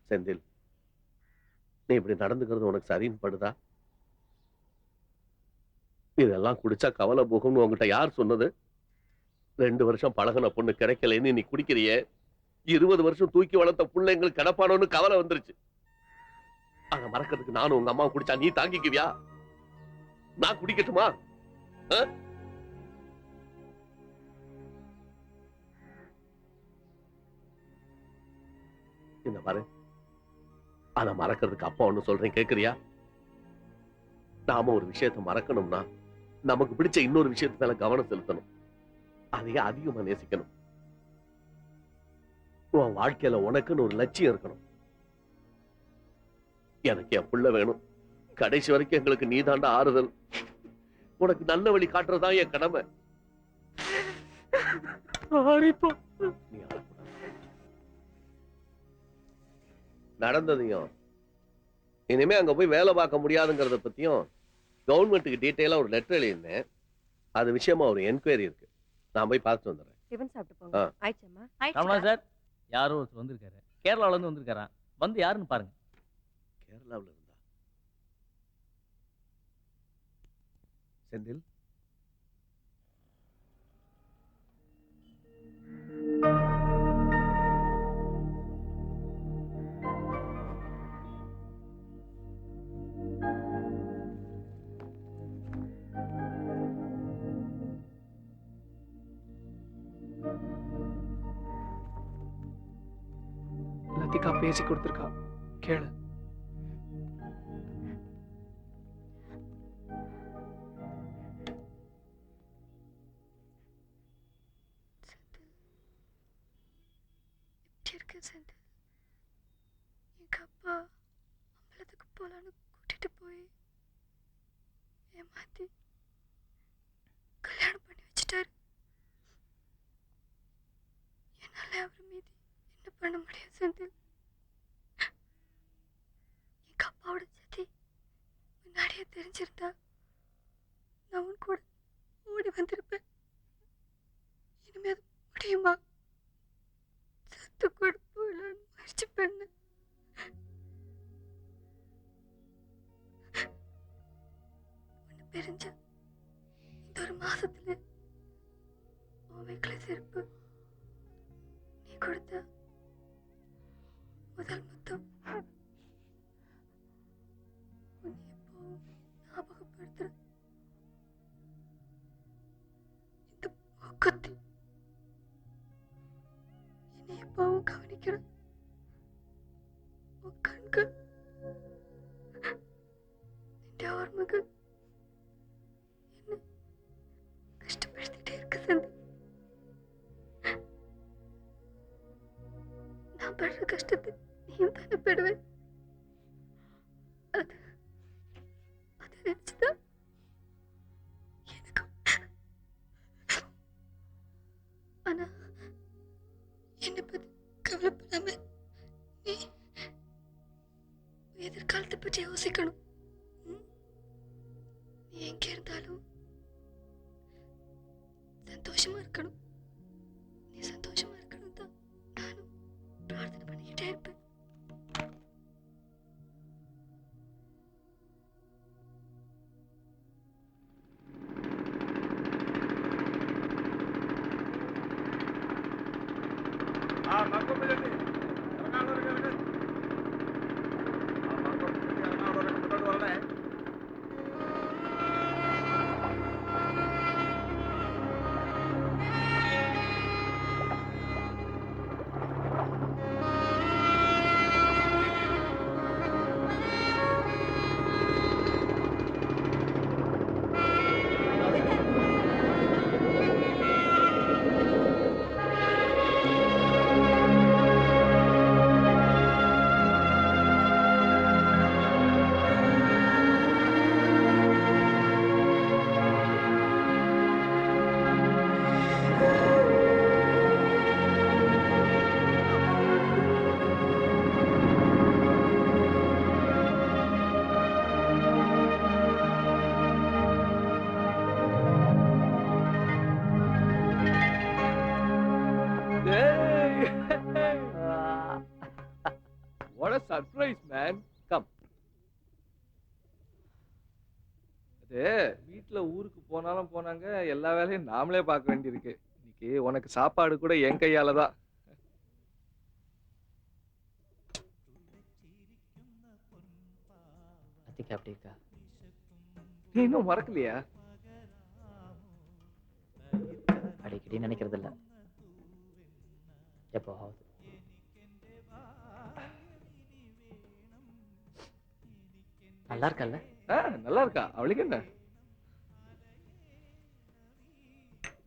செந்தில், நீ இப்படி நடந்துக்கிறது உனக்கு சரின்னு படுதா? இதெல்லாம் குடிச்சா கவலை போகும்னு உங்ககிட்ட யார் சொன்னது? 2 வருஷம் பழகுன பொண்ணு கிடைக்கலன்னு நீ குடிக்கிறியே. 20 வருஷம் தூக்கி வளர்த்த பிள்ளைங்களுக்கு கிடப்பானோன்னு கவலை வந்துருச்சு. அத மறக்கிறதுக்கு நானும் உங்க அம்மா குடிச்சா நீ தாங்கிக்குவியா? நான் குடிக்கட்டுமா? ஆ? இந்த பாரு, அத மறக்கிறதுக்கு அப்பா ஒண்ணு சொல்றேன், கேக்குறியா? நாம ஒரு விஷயத்தை மறக்கணும்னா நமக்கு பிடிச்ச இன்னொரு விஷயத்து மேல கவனம் செலுத்தணும். அதையே அதிகமா நேசிக்கணும். உன் வாழ்க்கையில உனக்குன்னு ஒரு லட்சியம் இருக்கணும். எனக்கு என் புள்ள வேணும். கடைசி வரைக்கும் எங்களுக்கு நீதாண்டா ஆறுதல். உனக்கு நல்ல வழி காட்டுறதா என் கடமை. சாரிப்பா. நீ அழக்கூடாது. நடந்ததையும் இனிமே அங்க போய் வேலை பார்க்க முடியாதுங்கிறத பத்தியும் கவர்மெண்ட்டுக்கு டீட்டெயிலா ஒரு லெட்டர் எழுதியிருந்தேன். அது விஷயமா ஒரு என்கொயரி இருக்கு. நான் போய் பார்த்துட்டு வந்துடுறேன். டிஃபன் சாப்பிட்டு போங்க. ஆ. ஆயிடுச்சம்மா? ரமணா சார், யாரோ ஒருத்தர் வந்திருக்காரு. கேரளால இருந்து வந்திருக்காராம். வந்து யாருன்னு பாருங்க. கேரளாவில் இருந்தா செந்தில், லத்திகா பேசி கொடுத்துருக்கா, கேளு. செந்தில், எங்க அப்பா அம்பலத்துக்கு போலான்னு கூட்டிட்டு போய் ஏமாத்தி கல்யாணம் பண்ணி வச்சுட்டாரு. என்னால அவர் மீது என்ன பண்ண முடியும் செந்தில்? எங்க அப்பாவோட சதி முன்னாடியே தெரிஞ்சிருந்தா நான் உன் கூட ஓடி வந்திருப்பேன். இனிமே அது முடியுமா? சத்து கூட போயிடலான்னு முயற்சி பண்ண ஒன்று பிரிஞ்ச இந்த ஒரு மாசத்துல உன் வீட்டுல செருப்பு நீ கொடுத்த முதல் முத்தம் உன்னை எப்பவும் ஞாபகப்படுத்துற இந்த மூக்குத்தி என்னை எப்பவும் கவனிக்கிற உன் கண்கள் நின்ற ஓர்மகள் என்ன கஷ்டப்படுத்திட்டே இருக்கு சந்தி. நான் படுற கஷ்டத்தை நீயும் தானே படுவேன். அது அதை நினைச்சுதான் எனக்கும். ஆனா என்னை பத்தி கவலைப்படாம நீ எதிர்காலத்தை பற்றி யோசிக்கணும். நீ எங்க இருந்தாலும் சந்தோஷமா இருக்கணும். நீ சந்தோஷமா இருக்கணும் தான் நானும் பிரார்த்தனை பண்ணிக்கிட்டே இருப்பேன். Surprise man. கம். அது வீட்ல ஊருக்கு போனாலும் போனாங்க, எல்லா வேலையும் நாமளே பார்க்க வேண்டியிருக்கு. இன்னைக்கு உனக்கு சாப்பாடு கூட என் கையால தான். அத்திகா அப்படி இருக்கா? நீ இன்னும் மறக்கலையா? அடிக்கடி நினைக்கிறது இல்ல, எப்போ ஆகுது. நல்லா இருக்கல்ல? நல்லா இருக்கா? அவளுக்கு என்ன?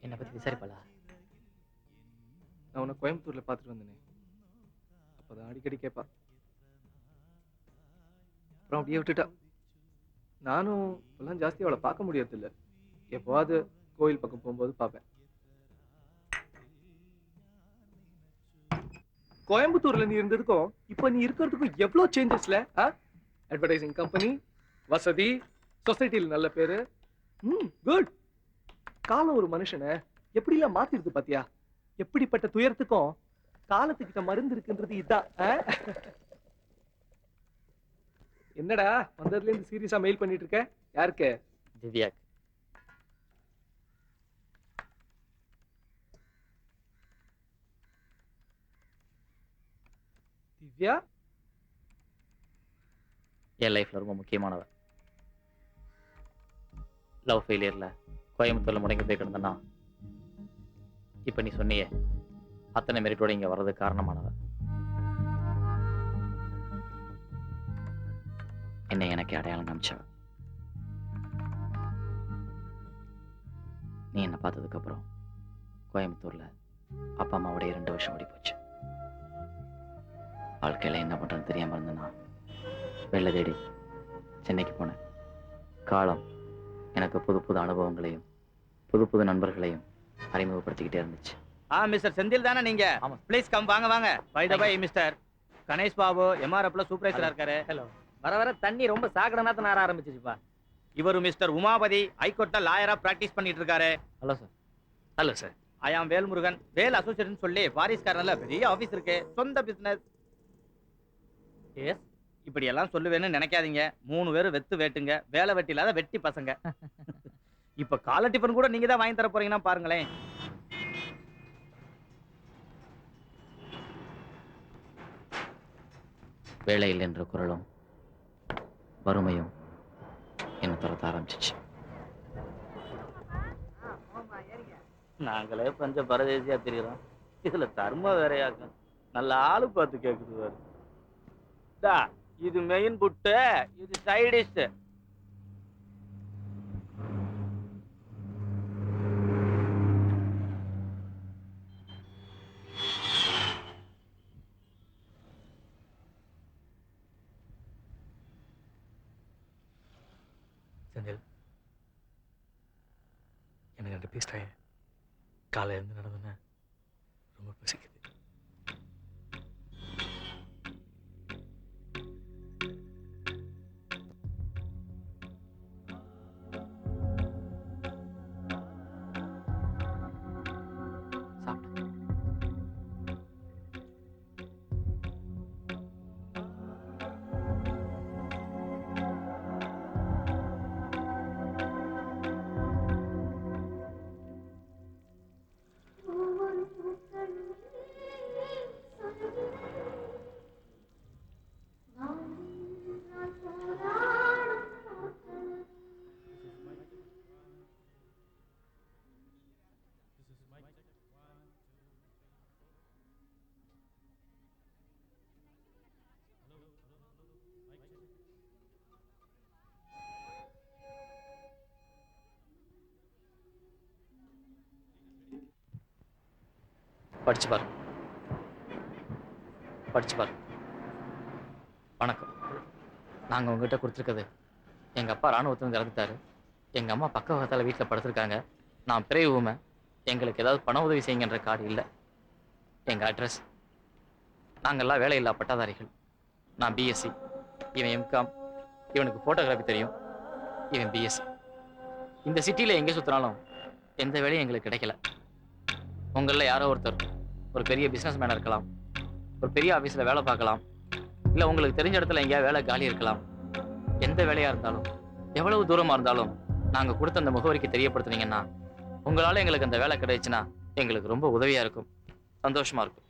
என்னை பத்தி விசாரிப்பாளா? நான் உன்னை கோயம்புத்தூர்ல பார்த்துட்டு வந்தேனே, அப்பதான் அடிக்கடி கேட்பா. அப்புறம் அப்படியே விட்டுட்டா. நானும் இப்பெல்லாம் ஜாஸ்தி அவளை பார்க்க முடியறதில்ல. எப்போவாது கோயில் பக்கம் போகும்போது பார்ப்பேன். கோயம்புத்தூர்ல நீ இருந்ததுக்கும் இப்ப நீ இருக்கிறதுக்கும் எவ்வளவு சேஞ்சஸ்ல. அட்வர்டைசிங் கம்பெனி, வசதி, சொசைட்டில நல்ல பேரு. குட். காலம் ஒரு மனுஷனை எப்படிலாம் மாத்திருது பாத்தியா? எப்படிப்பட்ட துயரத்துக்கும் காலத்துக்கிட்ட மருந்து இருக்குன்றது இதான். என்னடா வந்ததுல இருந்து சீரியஸா மெயில் பண்ணிட்டு இருக்க? யாருக்கு? திவ்யாக்கு. திவ்யா என் லைஃப்ல ரொம்ப முக்கியமானவ. லவ் ஃபெயிலியர்ல கோயம்புத்தூர்ல முடங்கி போய் கிடந்தனா, இப்ப நீ சொன்னியே அத்தனை மெரிட்டோட இங்க வர்றதுக்கு காரணமானவ. என்னை எனக்கு அடையாளம் காமிச்சவ. நீ என்னை பார்த்ததுக்கு அப்புறம் கோயம்புத்தூர்ல அப்பா அம்மாவோடைய 2 வருஷம் ஓடி போச்சு. வாழ்க்கையில என்ன பண்றதுன்னு தெரியாம இருந்தேன்னா வெள்ளை தேடி சென்னைக்கு போனேன். காலம் எனக்கு புது புது அனுபவங்களையும் புது புது நண்பர்களையும் அறிமுகப்படுத்திக்கிட்டே இருந்துச்சு. மிஸ்டர் செந்தில் தானே நீங்க? ஆமா. ப்ளீஸ் கம், வாங்க வாங்க. By the by mister Ganesh Babu எம்ஆர்எஃப்ல சூப்பர்வைசரா இருக்காரு. ஹலோ. வர வர தண்ணி ரொம்ப சாக்கடைனா நார ஆரம்பிச்சிச்சுப்பா. இவரு மிஸ்டர் உமாபதி ஹைகோர்ட்ல லாயரா பிராக்டிஸ் பண்ணிட்டு இருக்காரு. Hello sir. Hello sir. I am Velmurugan. Vel association சொல்லி பாரிஸ் கார்னர்ல பெரிய ஆபீஸ் இருக்கு, சொந்த பிசினஸ். எஸ், இப்படி எல்லாம் சொல்லுவேன்னு நினைக்காதீங்க. 3 பேரும் வெத்து வேட்டுங்க, வேலை வெட்டி இல்லாத வெட்டி பசங்க. இப்ப காலர் டிஃபன் கூட நீங்க தான் வாங்கி தர போறீங்கன்னா பாருங்களேன். வேலை இல்லை என்ற குரலும் வறுமையும் என்ன துரத்த ஆரம்பிச்சிச்சு. நாங்களே பஞ்ச பரதேசியா தெரியுறோம், இதுல தர்ம வேறையாக்கும். நல்ல ஆளு பார்த்து கேக்குது. இது மெயின் புட்டு, இது சைடிஷ். செந்தில், எனக்கு 2 பீஸ் டாய். காலையில இருந்து நடந்தேன்னா ரொம்ப பசிக்குது. படிச்சு பாரு, படிச்சு பாரு. வணக்கம். நாங்கள் உங்ககிட்ட கொடுத்துருக்கிறது, எங்கள் அப்பா ராணுவத்தில் இறந்துட்டாரு, எங்கள் அம்மா பக்கவாதத்தால் வீட்டில் படுத்திருக்காங்க, நான் பிறகு ஊமை, எங்களுக்கு ஏதாவது பண உதவி செய்யுங்கன்ற கார்டு இல்லை. எங்கள் அட்ரஸ், நாங்கள்லாம் வேலையில்லா பட்டாதாரிகள். நான் பிஎஸ்சி, இவன் எம்காம், இவனுக்கு ஃபோட்டோகிராஃபி தெரியும், இவன் பிஎஸ்சி. இந்த சிட்டியில் எங்கே சுற்றினாலும் எந்த வேலையும் எங்களுக்கு கிடைக்கல. உங்களில் யாரோ ஒருத்தர் ஒரு பெரிய பிஸ்னஸ் மேனாக இருக்கலாம், ஒரு பெரிய ஆஃபீஸில் வேலை பார்க்கலாம், இல்லை உங்களுக்கு தெரிஞ்ச இடத்துல எங்கேயா வேலை காலி இருக்கலாம். எந்த வேலையா இருந்தாலும் எவ்வளவு தூரமா இருந்தாலும் நாங்கள் கொடுத்த அந்த முகவரிக்கு தெரியப்படுத்துனீங்கன்னா உங்களால எங்களுக்கு அந்த வேலை கிடைச்சுன்னா எங்களுக்கு ரொம்ப உதவியா இருக்கும், சந்தோஷமா இருக்கும்.